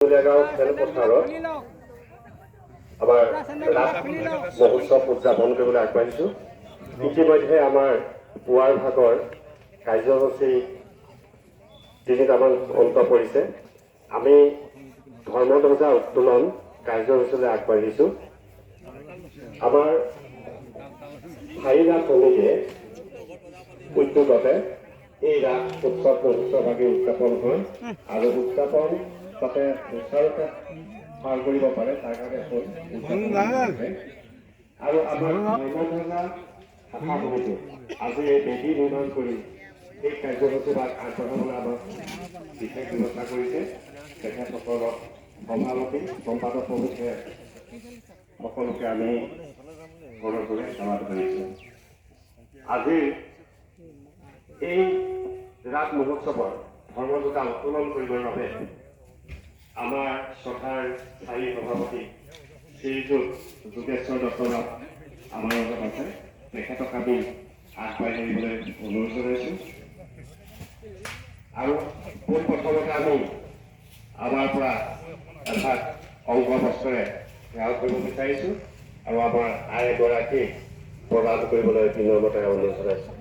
গাঁও খেলপথাৰত আমাৰ ৰাস মহোৎসৱ উদযাপন কৰিবলৈ আগবাঢ়িছোঁ। ইতিমধ্যে আমাৰ পুৱাৰ ভাগৰ কাৰ্যসূচী তিনিটামান অন্ত পৰিছে। আমি ধৰ্মধ্বজা উত্তোলন কাৰ্যসূচীলৈ আগবাঢ়িছোঁ। আমাৰ চাৰিটা কমিটিয়ে উদ্যোগতে এই ৰাস উৎসৱ মহোৎসৱভাৱে উদযাপন হয় আৰু উদযাপন যাতে সুচাৰুৰূপে পাৰ কৰিব পাৰে তাৰ কাৰণে আৰু আমাৰ ধৰ্মধ্বজা শাখা সমিতি আজি এই বেদী নিৰ্মাণ কৰি এই কাৰ্যসূচী আগবঢ়াবলৈ আমাক বিশেষ ব্যৱস্থা কৰিছে। তেখেতসকলক সভাপতি সম্পাদক প্ৰমুখে সকলোকে আমি ঘৰে ঘৰে সেৱা কৰিছোঁ। আজিৰ এই ৰাস মহোৎসৱৰ ধৰ্মধ্বজা উত্তোলন কৰিবৰ বাবে আমাৰ সভাৰ স্থায়ী সভাপতি শ্ৰীযুত যোগেশ্বৰ দত্তৰাম আমাৰ লগত আছে। তেখেতক আমি আগবাঢ়ি আহিবলৈ অনুৰোধ জনাইছোঁ। আৰু পোনপ্ৰথমতে আমি আমাৰ পৰা এভাগ অংগ বস্ত্ৰৰে সেৱা কৰিব বিচাৰিছোঁ আৰু আমাৰ আই এগৰাকীক প্ৰদান কৰিবলৈ বিনম্ৰতাৰে অনুৰোধ জনাইছোঁ।